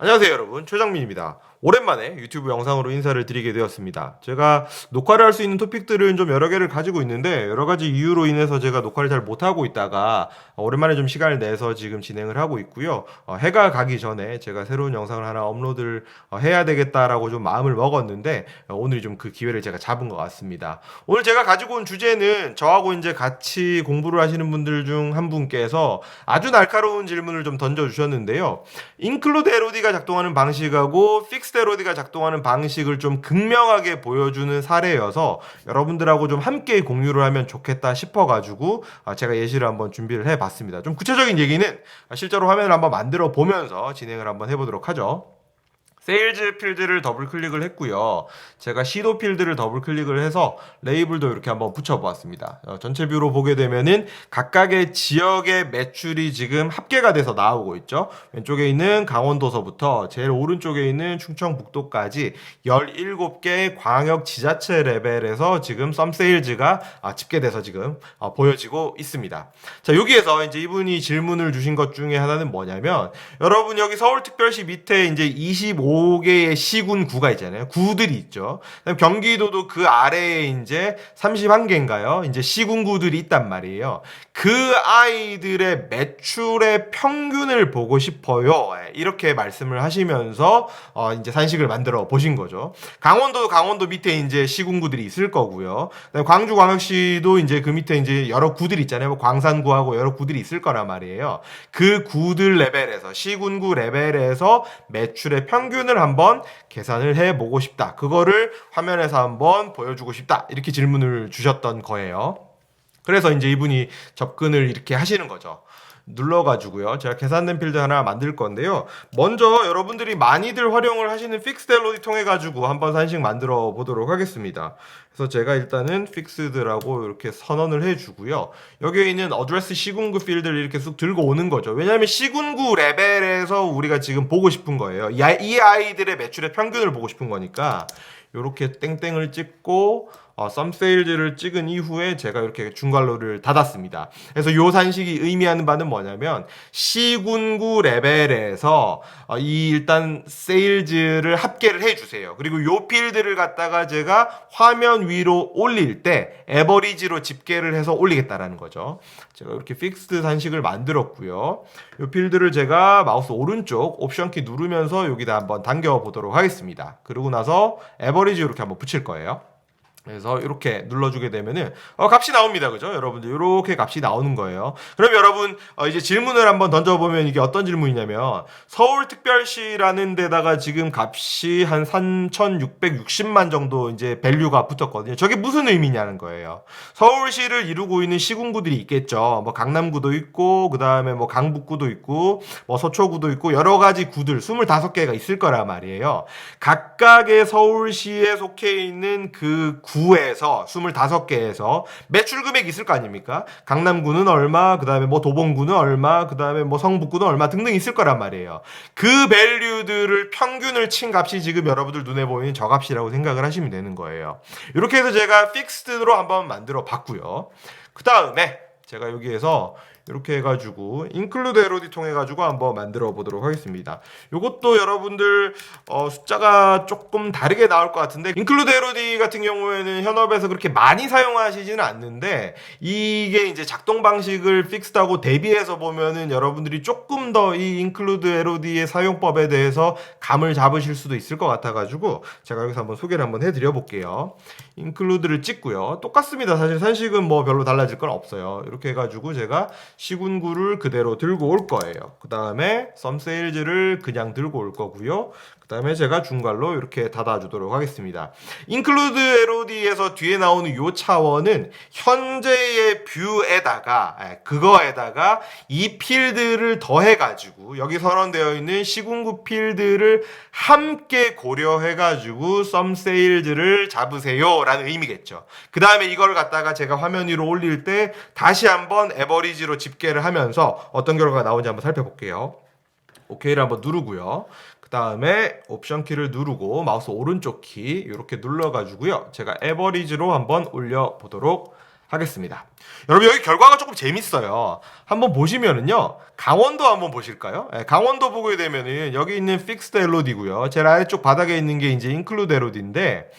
안녕하세요 여러분, 최정민입니다. 오랜만에 유튜브 영상으로 인사를 드리게 되었습니다. 제가 녹화를 할 수 있는 토픽들은 좀 여러 개를 가지고 있는데 여러 가지 이유로 인해서 제가 녹화를 잘 못하고 있다가 오랜만에 좀 시간을 내서 지금 진행을 하고 있고요. 해가 가기 전에 제가 새로운 영상을 하나 업로드를 해야 되겠다라고 좀 마음을 먹었는데 오늘이 좀 그 기회를 제가 잡은 것 같습니다. 오늘 제가 가지고 온 주제는 저하고 이제 같이 공부를 하시는 분들 중 한 분께서 아주 날카로운 질문을 좀 던져주셨는데요. 인클루드 LOD가 작동하는 방식하고 픽스드 LOD가 작동하는 방식을 좀 극명하게 보여주는 사례여서 여러분들하고 좀 함께 공유를 하면 좋겠다 싶어가지고 제가 예시를 한번 준비를 해봤습니다. 좀 구체적인 얘기는 실제로 화면을 한번 만들어 보면서 진행을 한번 해보도록 하죠. 세일즈 필드를 더블 클릭을 했고요. 제가 시도 필드를 더블 클릭을 해서 레이블도 이렇게 한번 붙여보았습니다. 전체 뷰로 보게 되면은 각각의 지역의 매출이 지금 합계가 돼서 나오고 있죠. 왼쪽에 있는 강원도서부터 제일 오른쪽에 있는 충청북도까지 17개 광역 지자체 레벨에서 지금 썸세일즈가 집계돼서 지금 보여지고 있습니다. 자, 여기에서 이제 이분이 질문을 주신 것 중에 하나는 뭐냐면, 여러분 여기 서울특별시 밑에 이제 25개의 시군구가 있잖아요. 구들이 있죠. 경기도도 그 아래에 이제 31개인가요? 이제 시군구들이 있단 말이에요. 그 아이들의 매출의 평균을 보고 싶어요. 이렇게 말씀을 하시면서 이제 산식을 만들어 보신 거죠. 강원도도 강원도 밑에 이제 시군구들이 있을 거고요. 광주광역시도 이제 그 밑에 이제 여러 구들이 있잖아요. 뭐 광산구하고 여러 구들이 있을 거란 말이에요. 그 구들 레벨에서 시군구 레벨에서 매출의 평균을 한번 계산을 해보고 싶다. 그거를 화면에서 한번 보여주고 싶다. 이렇게 질문을 주셨던 거예요. 그래서 이제 이분이 접근을 이렇게 하시는 거죠. 눌러가지고요. 제가 계산된 필드 하나 만들 건데요. 먼저 여러분들이 많이들 활용을 하시는 픽스드 LOD 통해가지고 한번 산식 만들어 보도록 하겠습니다. 그래서 제가 일단은 픽스드라고 이렇게 선언을 해주고요. 여기에 있는 어드레스 시군구 필드를 이렇게 쑥 들고 오는 거죠. 왜냐하면 시군구 레벨에서 우리가 지금 보고 싶은 거예요. 이 아이들의 매출의 평균을 보고 싶은 거니까 이렇게 땡땡을 찍고 썸세일즈를 찍은 이후에 제가 이렇게 중괄호를 닫았습니다. 그래서 이 산식이 의미하는 바는 뭐냐면, 시군구 레벨에서 이 일단 세일즈를 합계를 해주세요. 그리고 이 필드를 갖다가 제가 화면 위로 올릴 때 에버리지로 집계를 해서 올리겠다라는 거죠. 제가 이렇게 픽스드 산식을 만들었고요. 이 필드를 제가 마우스 오른쪽 옵션 키 누르면서 여기다 한번 당겨 보도록 하겠습니다. 그러고 나서 에버리지 이렇게 한번 붙일 거예요. 그래서 이렇게 눌러주게 되면은 값이 나옵니다. 그죠? 여러분들 이렇게 값이 나오는 거예요. 그럼 여러분 이제 질문을 한번 던져보면 이게 어떤 질문이냐면, 서울특별시라는 데다가 지금 값이 한 3,660만 정도 이제 밸류가 붙었거든요. 저게 무슨 의미냐는 거예요. 서울시를 이루고 있는 시군구들이 있겠죠. 뭐 강남구도 있고, 그 다음에 뭐 강북구도 있고, 뭐 서초구도 있고, 여러 가지 구들 25개가 있을 거란 말이에요. 각각의 서울시에 속해 있는 그 구에서 25개에서 매출 금액이 있을 거 아닙니까? 강남구는 얼마, 그 다음에 뭐 도봉구는 얼마, 그 다음에 뭐 성북구는 얼마 등등 있을 거란 말이에요. 그 밸류들을 평균을 친 값이 지금 여러분들 눈에 보이는 저 값이라고 생각을 하시면 되는 거예요. 이렇게 해서 제가 픽스드로 한번 만들어 봤고요. 그 다음에 제가 여기에서 이렇게 해가지고 인클루드 LOD 통해가지고 한번 만들어 보도록 하겠습니다. 이것도 여러분들 숫자가 조금 다르게 나올 것 같은데, 인클루드 LOD 같은 경우에는 현업에서 그렇게 많이 사용하시지는 않는데, 이게 이제 작동 방식을 픽스드하고 대비해서 보면은 여러분들이 조금 더 이 인클루드 LOD의 사용법에 대해서 감을 잡으실 수도 있을 것 같아가지고 제가 여기서 한번 소개를 한번 해드려 볼게요. 인클루드를 찍고요. 똑같습니다. 사실 산식은 뭐 별로 달라질 건 없어요. 이렇게 해가지고 제가 시군구를 그대로 들고 올 거예요. 그 다음에 썸세일즈를 그냥 들고 올 거고요. 그 다음에 제가 중괄로 이렇게 닫아주도록 하겠습니다. 인클루드 LOD에서 뒤에 나오는 요 차원은 현재의 뷰에다가 그거에다가 이 필드를 더해가지고 여기 선언되어 있는 시군구 필드를 함께 고려해가지고 썸세일즈를 잡으세요 라는 의미겠죠. 그 다음에 이걸 갖다가 제가 화면 위로 올릴 때 다시 한번 에버리지로 집계를 하면서 어떤 결과가 나오는지 한번 살펴볼게요. OK를 한번 누르고요. 그 다음에 옵션 키를 누르고 마우스 오른쪽 키 이렇게 눌러가지고요. 제가 에버리지로 한번 올려보도록 하겠습니다. 여러분 여기 결과가 조금 재밌어요. 한번 보시면은요. 강원도 한번 보실까요? 예, 강원도 보게 되면은 여기 있는 fixed LOD고요. 제일 아래쪽 바닥에 있는 게 이제 include LOD인데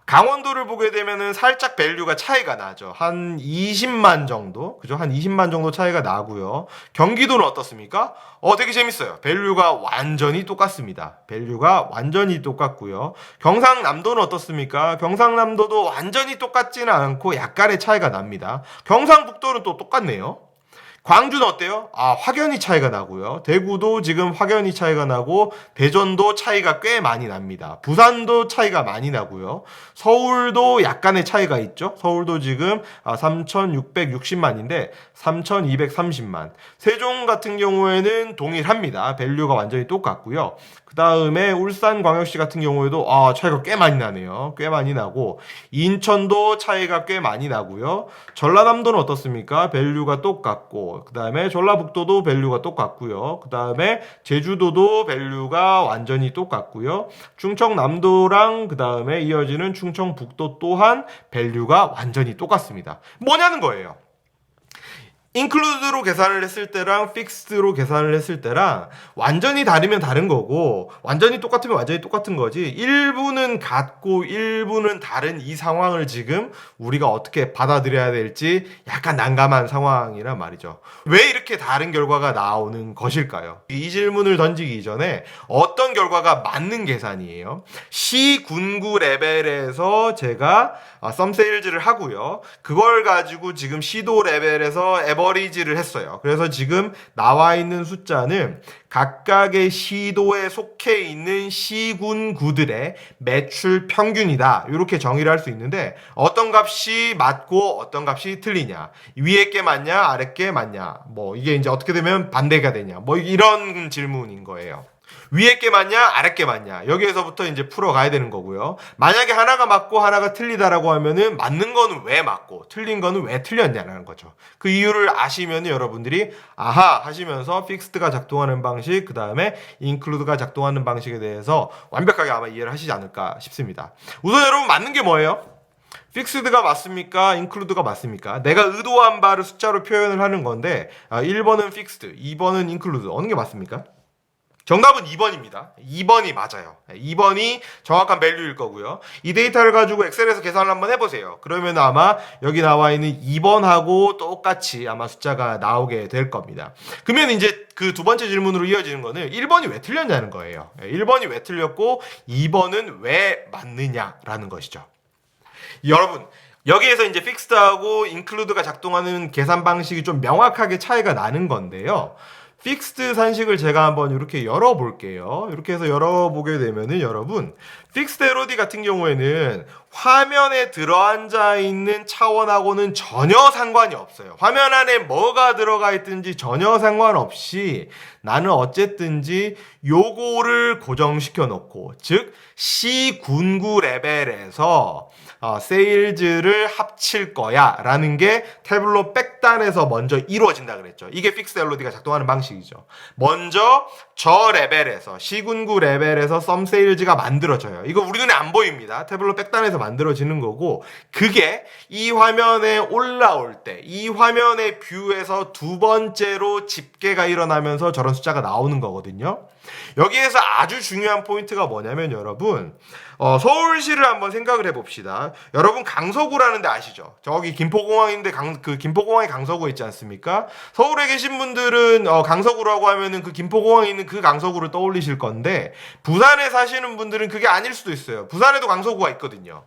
강원도를 보게 되면은 살짝 밸류가 차이가 나죠. 한 20만 정도. 그죠? 한 20만 정도 차이가 나고요. 경기도는 어떻습니까? 되게 재밌어요. 밸류가 완전히 똑같습니다. 밸류가 완전히 똑같고요. 경상남도는 어떻습니까? 경상남도도 완전히 똑같지는 않고 약간의 차이가 납니다. 경상북도는 또 똑같네요. 광주는 어때요? 확연히 차이가 나고요. 대구도 지금 확연히 차이가 나고 대전도 차이가 꽤 많이 납니다. 부산도 차이가 많이 나고요. 서울도 약간의 차이가 있죠. 서울도 지금 3,660만인데 3,230만. 세종 같은 경우에는 동일합니다. 밸류가 완전히 똑같고요. 그 다음에 울산광역시 같은 경우에도 차이가 꽤 많이 나네요. 꽤 많이 나고 인천도 차이가 꽤 많이 나고요. 전라남도는 어떻습니까? 밸류가 똑같고 그 다음에 전라북도도 밸류가 똑같고요. 그 다음에 제주도도 밸류가 완전히 똑같고요. 충청남도랑 그 다음에 이어지는 충청북도 또한 밸류가 완전히 똑같습니다. 뭐냐는 거예요. 인클루드로 계산을 했을 때랑 픽스드로 계산을 했을 때랑 완전히 다르면 다른 거고 완전히 똑같으면 완전히 똑같은 거지 일부는 같고 일부는 다른 이 상황을 지금 우리가 어떻게 받아들여야 될지 약간 난감한 상황이란 말이죠. 왜 이렇게 다른 결과가 나오는 것일까요? 이 질문을 던지기 전에 어떤 결과가 맞는 계산이에요? 시군구 레벨에서 제가 썸세일즈를 하고요. 그걸 가지고 지금 시도 레벨에서 에버리지를 했어요. 그래서 지금 나와 있는 숫자는 각각의 시도에 속해 있는 시군구들의 매출 평균이다. 이렇게 정의를 할 수 있는데 어떤 값이 맞고 어떤 값이 틀리냐. 위에 게 맞냐 아래 게 맞냐. 이게 이제 어떻게 되면 반대가 되냐. 이런 질문인 거예요. 위에 게 맞냐 아래 게 맞냐 여기에서부터 이제 풀어가야 되는 거고요. 만약에 하나가 맞고 하나가 틀리다라고 하면은 맞는 거는 왜 맞고 틀린 거는 왜 틀렸냐라는 거죠. 그 이유를 아시면 여러분들이 아하 하시면서 픽스드가 작동하는 방식 그 다음에 인클루드가 작동하는 방식에 대해서 완벽하게 아마 이해를 하시지 않을까 싶습니다. 우선 여러분 맞는 게 뭐예요? 픽스드가 맞습니까? 인클루드가 맞습니까? 내가 의도한 바를 숫자로 표현을 하는 건데 1번은 픽스드 2번은 인클루드 어느 게 맞습니까? 정답은 2번입니다. 2번이 맞아요. 2번이 정확한 밸류일 거고요. 이 데이터를 가지고 엑셀에서 계산을 한번 해보세요. 그러면 아마 여기 나와 있는 2번하고 똑같이 아마 숫자가 나오게 될 겁니다. 그러면 이제 그 두 번째 질문으로 이어지는 거는 1번이 왜 틀렸냐는 거예요. 1번이 왜 틀렸고 2번은 왜 맞느냐라는 것이죠. 여러분 여기에서 이제 픽스드하고 인클루드가 작동하는 계산 방식이 좀 명확하게 차이가 나는 건데요. 픽스드 산식을 제가 한번 이렇게 열어볼게요. 이렇게 해서 열어보게 되면은 여러분 픽스드 LOD 같은 경우에는 화면에 들어앉아 있는 차원하고는 전혀 상관이 없어요. 화면 안에 뭐가 들어가 있든지 전혀 상관없이 나는 어쨌든지 요거를 고정시켜 놓고 즉 시군구 레벨에서 세일즈를 합칠 거야 라는 게 태블로 백단에서 먼저 이루어진다 그랬죠. 이게 픽스 LOD가 작동하는 방식이죠. 먼저 저 레벨에서 시군구 레벨에서 썸 세일즈가 만들어져요. 이거 우리 눈에 안 보입니다. 태블로 백단에서 만들어지는 거고 그게 이 화면에 올라올 때 이 화면의 뷰에서 두 번째로 집계가 일어나면서 저런 숫자가 나오는 거거든요. 여기에서 아주 중요한 포인트가 뭐냐면 여러분 서울시를 한번 생각을 해봅시다. 여러분 강서구라는 데 아시죠? 저기 김포공항인데 그 김포공항에 강서구 있지 않습니까? 서울에 계신 분들은 강서구라고 하면은 그 김포공항에 있는 그 강서구를 떠올리실 건데 부산에 사시는 분들은 그게 아닐 수도 있어요. 부산에도 강서구가 있거든요.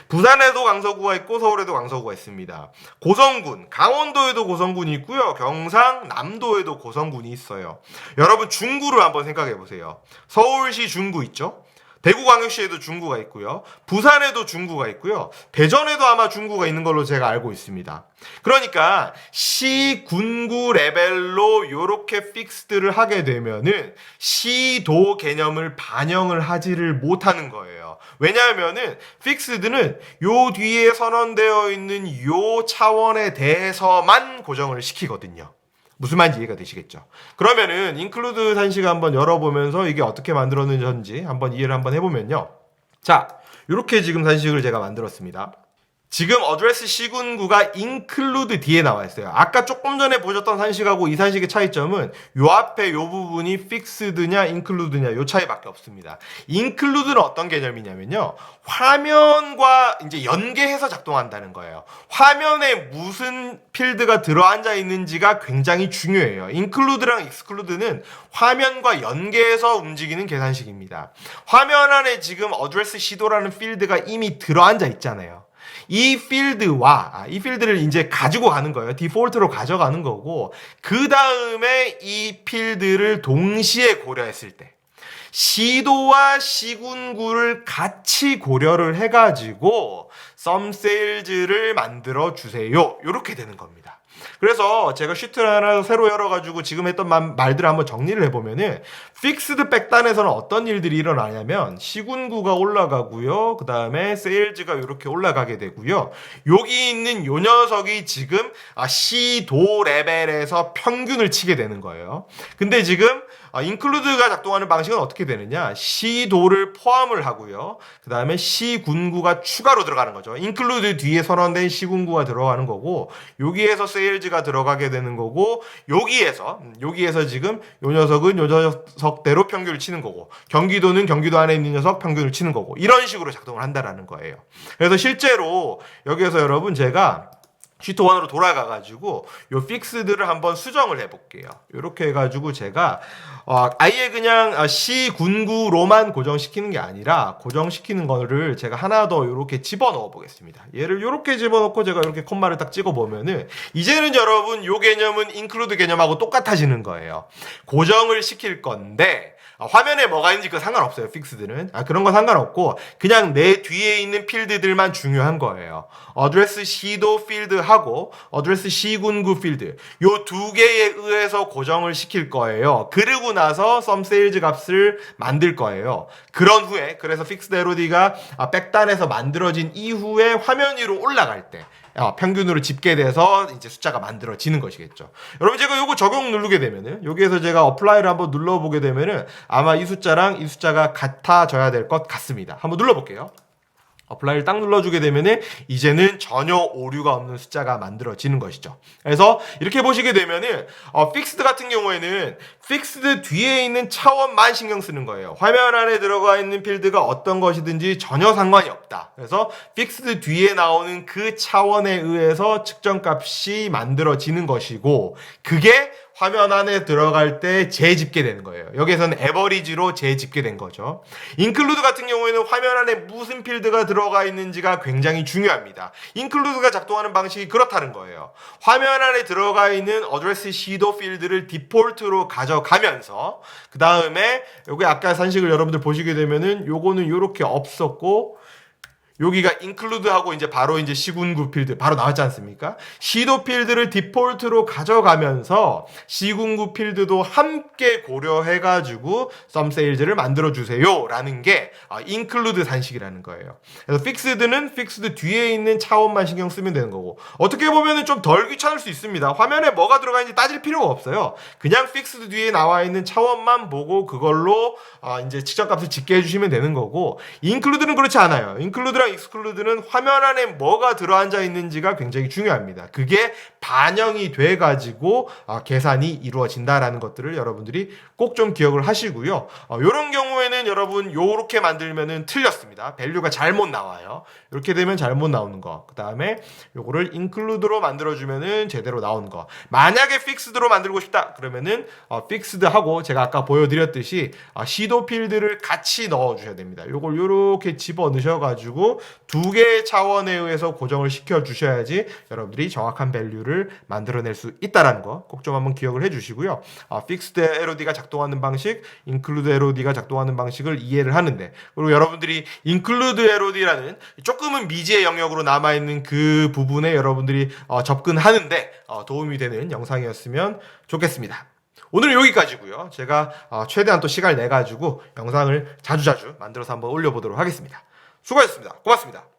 부산에도 강서구가 있고 서울에도 강서구가 있습니다. 고성군, 강원도에도 고성군이 있고요. 경상남도에도 고성군이 있어요. 여러분 중구를 한번 생각해 보세요. 서울시 중구 있죠? 대구광역시에도 중구가 있고요. 부산에도 중구가 있고요. 대전에도 아마 중구가 있는 걸로 제가 알고 있습니다. 그러니까 시군구 레벨로 이렇게 픽스드를 하게 되면은 시도 개념을 반영을 하지를 못하는 거예요. 왜냐하면은 픽스드는 요 뒤에 선언되어 있는 요 차원에 대해서만 고정을 시키거든요. 무슨 말인지 이해가 되시겠죠? 그러면은 인클루드 산식 한번 열어보면서 이게 어떻게 만들어졌는지 한번 이해를 한번 해보면요. 자, 이렇게 지금 산식을 제가 만들었습니다. 지금 어드레스 시군구가 include 뒤에 나와 있어요. 아까 조금 전에 보셨던 산식하고 이 산식의 차이점은 요 앞에 요 부분이 fixed냐 include냐 요 차이밖에 없습니다. include는 어떤 개념이냐면요. 화면과 이제 연계해서 작동한다는 거예요. 화면에 무슨 필드가 들어앉아 있는지가 굉장히 중요해요. include랑 exclude는 화면과 연계해서 움직이는 계산식입니다. 화면 안에 지금 어드레스 시도라는 필드가 이미 들어앉아 있잖아요. 이 필드를 이제 가지고 가는 거예요. 디폴트로 가져가는 거고, 그 다음에 이 필드를 동시에 고려했을 때, 시도와 시군구를 같이 고려를 해가지고, 썸 세일즈를 만들어 주세요. 이렇게 되는 겁니다. 그래서 제가 시트를 하나 새로 열어가지고 지금 했던 말들을 한번 정리를 해보면은 픽스드 백단에서는 어떤 일들이 일어나냐면 시군구가 올라가고요. 그 다음에 세일즈가 이렇게 올라가게 되고요. 여기 있는 요 녀석이 지금 시도 레벨에서 평균을 치게 되는 거예요. 근데 지금 인클루드가 작동하는 방식은 어떻게 되느냐? 시도를 포함을 하고요. 그 다음에 시군구가 추가로 들어가는 거죠. 인클루드 뒤에 선언된 시군구가 들어가는 거고, 여기에서 세일즈가 들어가게 되는 거고, 여기에서 지금 요 녀석은 요 녀석대로 평균을 치는 거고, 경기도는 경기도 안에 있는 녀석 평균을 치는 거고, 이런 식으로 작동을 한다라는 거예요. 그래서 실제로 여기에서 여러분 제가 시트 1으로 돌아가가지고 요 픽스드를 한번 수정을 해볼게요. 이렇게 해가지고 제가 아예 그냥 시군구로만 고정시키는 게 아니라 고정시키는 거를 제가 하나 더 이렇게 집어넣어 보겠습니다. 얘를 이렇게 집어넣고 제가 이렇게 콤마를 딱 찍어보면은 이제는 여러분 요 개념은 include 개념하고 똑같아지는 거예요. 고정을 시킬 건데 화면에 뭐가 있는지 그 상관없어요. 픽스드는 그런 거 상관없고 그냥 내 뒤에 있는 필드들만 중요한 거예요. 어드레스 시도 필드하고 어드레스 시군구 필드 요 두 개에 의해서 고정을 시킬 거예요. 그러고 나서 썸 세일즈 값을 만들 거예요. 그런 후에 그래서 픽스드 LOD가 백단에서 만들어진 이후에 화면 위로 올라갈 때 평균으로 집계돼서 이제 숫자가 만들어지는 것이겠죠. 여러분 제가 요거 적용 누르게 되면은 여기에서 제가 어플라이를 한번 눌러보게 되면은 아마 이 숫자랑 이 숫자가 같아져야 될 것 같습니다. 한번 눌러볼게요. 어플라이를 딱 눌러주게 되면은 이제는 전혀 오류가 없는 숫자가 만들어지는 것이죠. 그래서 이렇게 보시게 되면은 픽스드 같은 경우에는 픽스드 뒤에 있는 차원만 신경 쓰는 거예요. 화면 안에 들어가 있는 필드가 어떤 것이든지 전혀 상관이 없다. 그래서 픽스드 뒤에 나오는 그 차원에 의해서 측정값이 만들어지는 것이고 그게 화면 안에 들어갈 때 재집계되는 거예요. 여기에서는 에버리지로 재집계된 거죠. 인클루드 같은 경우에는 화면 안에 무슨 필드가 들어가 있는지가 굉장히 중요합니다. 인클루드가 작동하는 방식이 그렇다는 거예요. 화면 안에 들어가 있는 어드레스 시도 필드를 디폴트로 가져가면서 그 다음에 여기 아까 산식을 여러분들 보시게 되면은 요거는 요렇게 없었고 여기가 include하고 이제 바로 이제 시군구 필드 바로 나왔지 않습니까? 시도 필드를 디폴트로 가져가면서 시군구 필드도 함께 고려해가지고 썸 세일즈를 만들어 주세요라는 게 include 산식이라는 거예요. 그래서 fixed는 fixed 뒤에 있는 차원만 신경 쓰면 되는 거고 어떻게 보면은 좀 덜 귀찮을 수 있습니다. 화면에 뭐가 들어가 있는지 따질 필요가 없어요. 그냥 fixed 뒤에 나와 있는 차원만 보고 그걸로 이제 측정값을 집계해 주시면 되는 거고 include는 그렇지 않아요. include랑 exclude는 화면 안에 뭐가 들어앉아 있는지가 굉장히 중요합니다. 그게 반영이 돼가지고 계산이 이루어진다라는 것들을 여러분들이 꼭 좀 기억을 하시고요. 이런 경우에는 여러분 요렇게 만들면은 틀렸습니다. 밸류가 잘못 나와요. 이렇게 되면 잘못 나오는 거. 그 다음에 요거를 include로 만들어주면은 제대로 나오는 거. 만약에 fixed로 만들고 싶다 그러면은 fixed하고 제가 아까 보여드렸듯이 시도 필드를 같이 넣어주셔야 됩니다. 요걸 요렇게 집어 넣으셔가지고 두 개의 차원에 의해서 고정을 시켜 주셔야지 여러분들이 정확한 밸류를 만들어낼 수 있다라는 거 꼭 좀 한번 기억을 해주시고요. fixed LOD가 작동하는 방식, include LOD가 작동하는 방식을 이해를 하는데 그리고 여러분들이 include LOD라는 조금은 미지의 영역으로 남아있는 그 부분에 여러분들이 접근하는데 도움이 되는 영상이었으면 좋겠습니다. 오늘은 여기까지고요. 제가 최대한 또 시간을 내가지고 영상을 자주자주 만들어서 한번 올려보도록 하겠습니다. 수고하셨습니다. 고맙습니다.